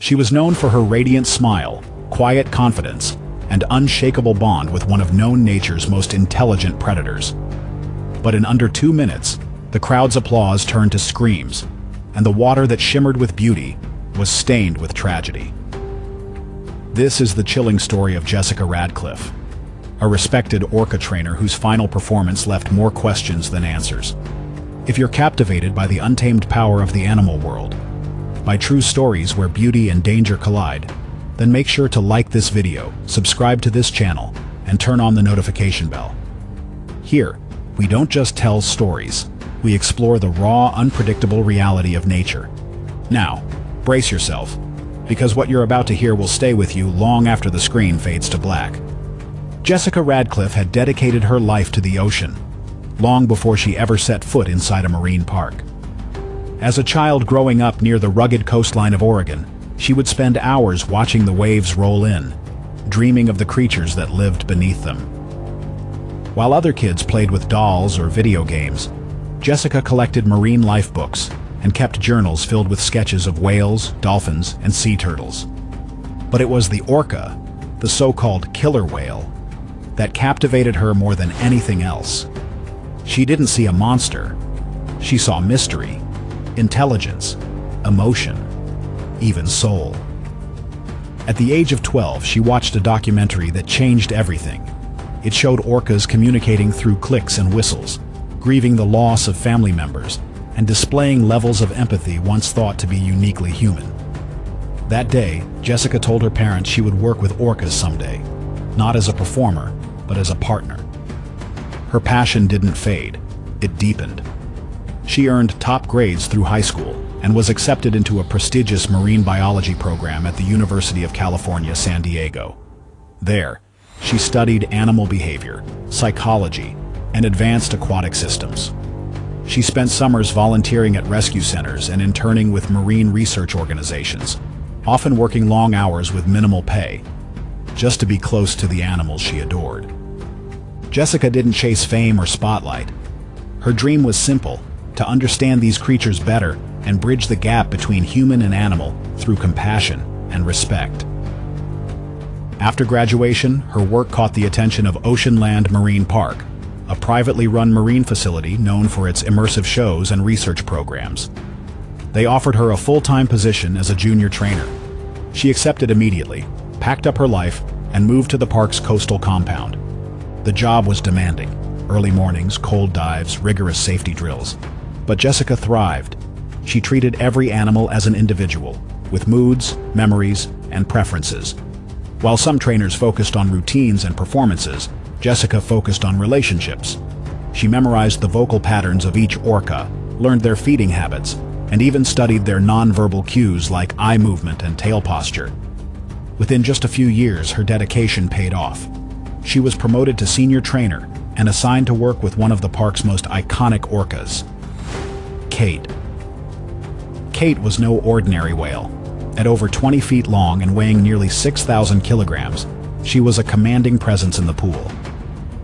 She was known for her radiant smile, quiet confidence, and unshakable bond with one of known nature's most intelligent predators. But in under 2 minutes, the crowd's applause turned to screams, and the water that shimmered with beauty was stained with tragedy. This is the chilling story of Jessica Radcliffe, a respected orca trainer whose final performance left more questions than answers. If you're captivated by the untamed power of the animal world, by true stories where beauty and danger collide, then make sure to like this video, subscribe to this channel, and turn on the notification bell. Here, we don't just tell stories, we explore the raw, unpredictable reality of nature. Now, brace yourself, because what you're about to hear will stay with you long after the screen fades to black. Jessica Radcliffe had dedicated her life to the ocean, long before she ever set foot inside a marine park. As a child growing up near the rugged coastline of Oregon, she would spend hours watching the waves roll in, dreaming of the creatures that lived beneath them. While other kids played with dolls or video games, Jessica collected marine life books and kept journals filled with sketches of whales, dolphins, and sea turtles. But it was the orca, the so-called killer whale, that captivated her more than anything else. She didn't see a monster. She saw mystery, intelligence, emotion, even soul. At the age of 12, she watched a documentary that changed everything. It showed orcas communicating through clicks and whistles, grieving the loss of family members, and displaying levels of empathy once thought to be uniquely human. That day, Jessica told her parents she would work with orcas someday, not as a performer, but as a partner. Her passion didn't fade, it deepened. She earned top grades through high school and was accepted into a prestigious marine biology program at the University of California, San Diego. There, she studied animal behavior, psychology, and advanced aquatic systems. She spent summers volunteering at rescue centers and interning with marine research organizations, often working long hours with minimal pay, just to be close to the animals she adored. Jessica didn't chase fame or spotlight. Her dream was simple: to understand these creatures better and bridge the gap between human and animal through compassion and respect. After graduation, her work caught the attention of Oceanland Marine Park, a privately run marine facility known for its immersive shows and research programs. They offered her a full-time position as a junior trainer. She accepted immediately, packed up her life, and moved to the park's coastal compound. The job was demanding: early mornings, cold dives, rigorous safety drills. But Jessica thrived. She treated every animal as an individual, with moods, memories, and preferences. While some trainers focused on routines and performances, Jessica focused on relationships. She memorized the vocal patterns of each orca, learned their feeding habits, and even studied their nonverbal cues like eye movement and tail posture. Within just a few years, her dedication paid off. She was promoted to senior trainer and assigned to work with one of the park's most iconic orcas, Kate. Kate was no ordinary whale. At over 20 feet long and weighing nearly 6,000 kilograms, she was a commanding presence in the pool.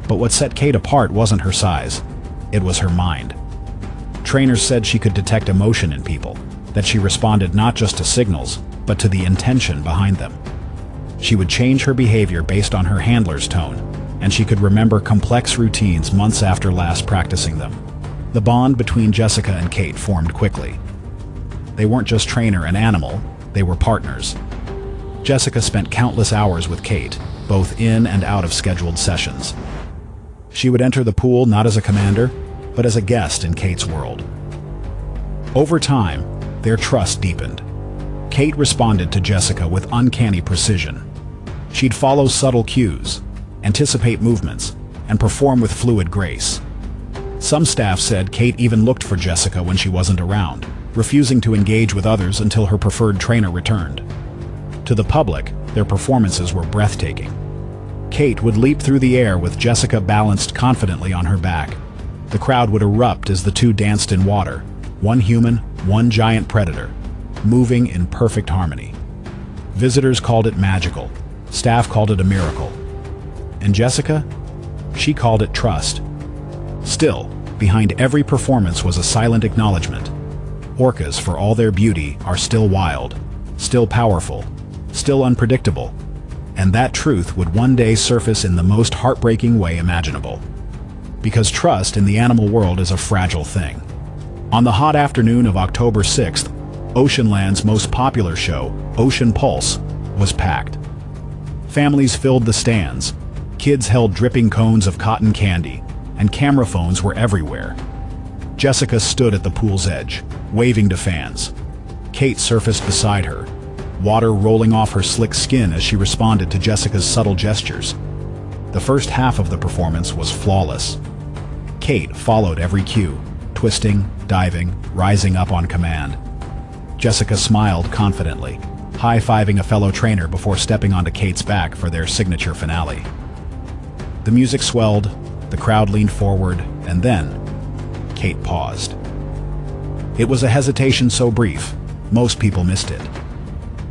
But what set Kate apart wasn't her size, it was her mind. Trainers said she could detect emotion in people, that she responded not just to signals, but to the intention behind them. She would change her behavior based on her handler's tone, and she could remember complex routines months after last practicing them. The bond between Jessica and Kate formed quickly. They weren't just trainer and animal, they were partners. Jessica spent countless hours with Kate, both in and out of scheduled sessions. She would enter the pool not as a commander, but as a guest in Kate's world. Over time, their trust deepened. Kate responded to Jessica with uncanny precision. She'd follow subtle cues, anticipate movements, and perform with fluid grace. Some staff said Kate even looked for Jessica when she wasn't around, refusing to engage with others until her preferred trainer returned. To the public, their performances were breathtaking. Kate would leap through the air with Jessica balanced confidently on her back. The crowd would erupt as the two danced in water, one human, one giant predator, moving in perfect harmony. Visitors called it magical, staff called it a miracle. And Jessica? She called it trust. Still, behind every performance was a silent acknowledgement. Orcas, for all their beauty, are still wild, still powerful, still unpredictable, and that truth would one day surface in the most heartbreaking way imaginable. Because trust in the animal world is a fragile thing. On the hot afternoon of October 6th, Oceanland's most popular show, Ocean Pulse, was packed. Families filled the stands, kids held dripping cones of cotton candy, and camera phones were everywhere. Jessica stood at the pool's edge, waving to fans. Kate surfaced beside her, water rolling off her slick skin as she responded to Jessica's subtle gestures. The first half of the performance was flawless. Kate followed every cue, twisting, diving, rising up on command. Jessica smiled confidently, high-fiving a fellow trainer before stepping onto Kate's back for their signature finale. The music swelled, the crowd leaned forward, and then Kate paused. It was a hesitation so brief, most people missed it.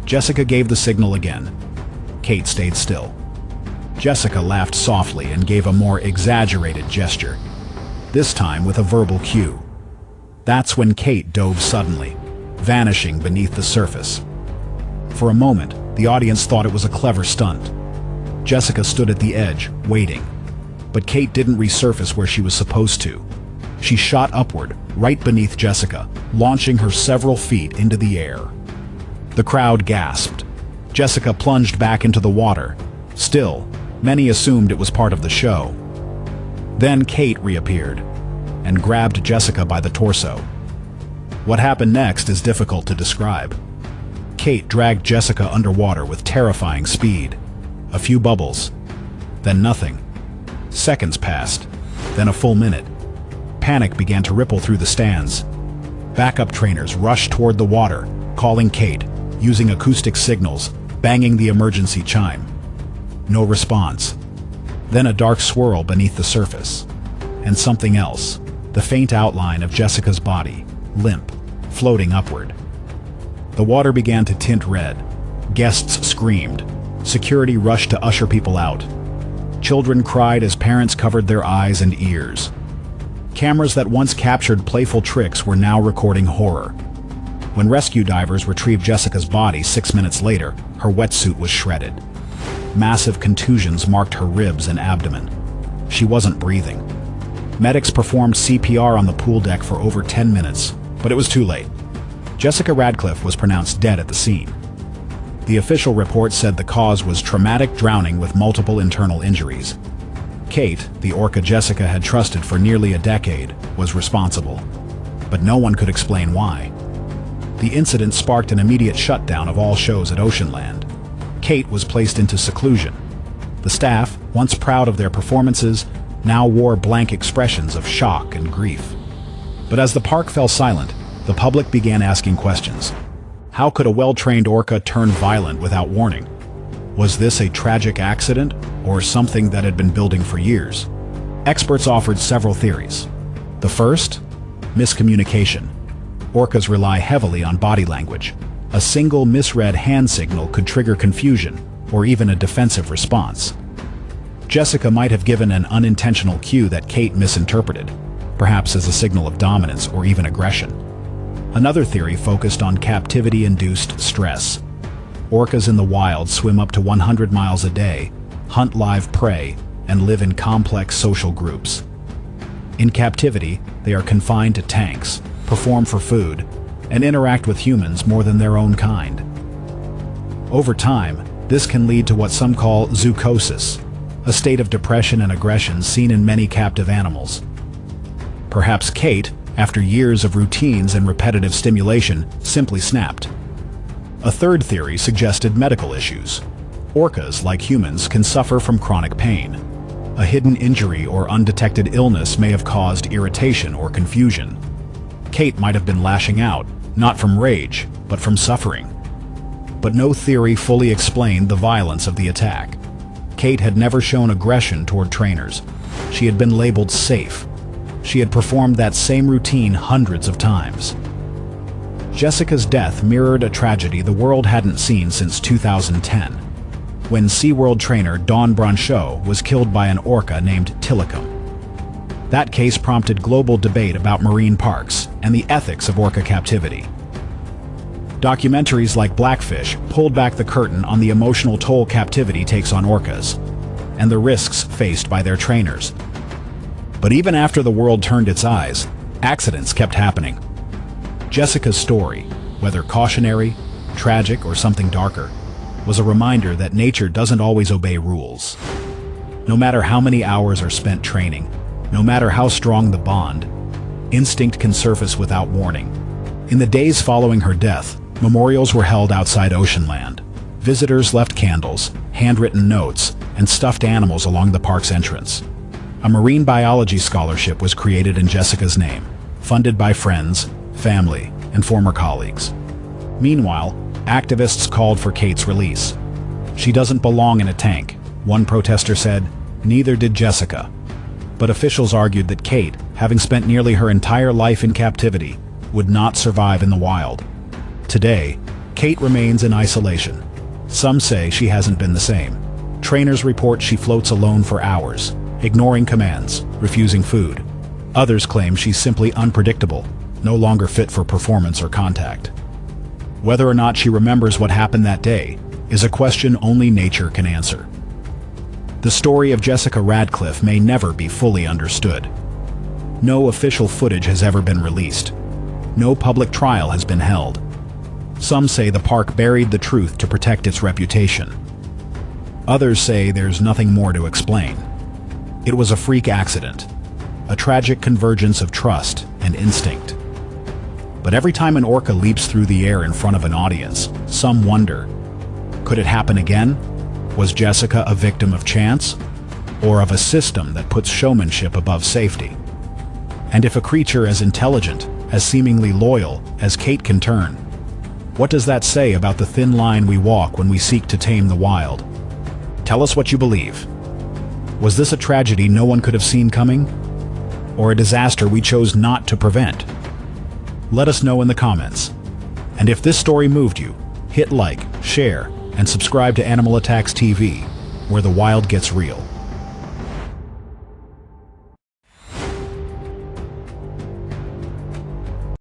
Jessica gave the signal again. Kate stayed still. Jessica laughed softly and gave a more exaggerated gesture, this time with a verbal cue. That's when Kate dove suddenly, vanishing beneath the surface. For a moment, the audience thought it was a clever stunt. Jessica stood at the edge, waiting. But Kate didn't resurface where she was supposed to. She shot upward, right beneath Jessica, launching her several feet into the air. The crowd gasped. Jessica plunged back into the water. Still, many assumed it was part of the show. Then Kate reappeared and grabbed Jessica by the torso. What happened next is difficult to describe. Kate dragged Jessica underwater with terrifying speed. A few bubbles, then nothing. Seconds passed, then a full minute. Panic began to ripple through the stands. Backup trainers rushed toward the water, calling Kate, using acoustic signals, banging the emergency chime. No response. Then a dark swirl beneath the surface. And something else, the faint outline of Jessica's body, limp, floating upward. The water began to tint red. Guests screamed. Security rushed to usher people out. Children cried as parents covered their eyes and ears. Cameras that once captured playful tricks were now recording horror. When rescue divers retrieved Jessica's body 6 minutes later, her wetsuit was shredded. Massive contusions marked her ribs and abdomen. She wasn't breathing. Medics performed CPR on the pool deck for over 10 minutes, but it was too late. Jessica Radcliffe was pronounced dead at the scene. The official report said the cause was traumatic drowning with multiple internal injuries. Kate, the orca Jessica had trusted for nearly a decade, was responsible. But no one could explain why. The incident sparked an immediate shutdown of all shows at Oceanland. Kate was placed into seclusion. The staff, once proud of their performances, now wore blank expressions of shock and grief. But as the park fell silent, the public began asking questions. How could a well-trained orca turn violent without warning? Was this a tragic accident, or something that had been building for years? Experts offered several theories. The first? Miscommunication. Orcas rely heavily on body language. A single misread hand signal could trigger confusion, or even a defensive response. Jessica might have given an unintentional cue that Kate misinterpreted, perhaps as a signal of dominance or even aggression. Another theory focused on captivity-induced stress. Orcas in the wild swim up to 100 miles a day, hunt live prey, and live in complex social groups. In captivity, they are confined to tanks, perform for food, and interact with humans more than their own kind. Over time, this can lead to what some call zoochosis, a state of depression and aggression seen in many captive animals. Perhaps Kate, after years of routines and repetitive stimulation, simply snapped. A third theory suggested medical issues. Orcas, like humans, can suffer from chronic pain. A hidden injury or undetected illness may have caused irritation or confusion. Kate might have been lashing out, not from rage, but from suffering. But no theory fully explained the violence of the attack. Kate had never shown aggression toward trainers. She had been labeled safe. She had performed that same routine hundreds of times. Jessica's death mirrored a tragedy the world hadn't seen since 2010, when SeaWorld trainer Dawn Brancheau was killed by an orca named Tilikum. That case prompted global debate about marine parks and the ethics of orca captivity. Documentaries like Blackfish pulled back the curtain on the emotional toll captivity takes on orcas, and the risks faced by their trainers. But even after the world turned its eyes, accidents kept happening. Jessica's story, whether cautionary, tragic, or something darker, was a reminder that nature doesn't always obey rules. No matter how many hours are spent training, no matter how strong the bond, instinct can surface without warning. In the days following her death, memorials were held outside Oceanland. Visitors left candles, handwritten notes, and stuffed animals along the park's entrance. A marine biology scholarship was created in Jessica's name, funded by friends, family, and former colleagues. Meanwhile, activists called for Kate's release. "She doesn't belong in a tank," one protester said. Neither did Jessica. But officials argued that Kate, having spent nearly her entire life in captivity, would not survive in the wild. Today, Kate remains in isolation. Some say she hasn't been the same. Trainers report she floats alone for hours, ignoring commands, refusing food. Others claim she's simply unpredictable, no longer fit for performance or contact. Whether or not she remembers what happened that day is a question only nature can answer. The story of Jessica Radcliffe may never be fully understood. No official footage has ever been released. No public trial has been held. Some say the park buried the truth to protect its reputation. Others say there's nothing more to explain. It was a freak accident, a tragic convergence of trust and instinct. But every time an orca leaps through the air in front of an audience, some wonder, could it happen again? Was Jessica a victim of chance, or of a system that puts showmanship above safety? And if a creature as intelligent, as seemingly loyal as Kate can turn, what does that say about the thin line we walk when we seek to tame the wild? Tell us what you believe. Was this a tragedy no one could have seen coming? Or a disaster we chose not to prevent? Let us know in the comments. And if this story moved you, hit like, share, and subscribe to Animal Attacks TV, where the wild gets real.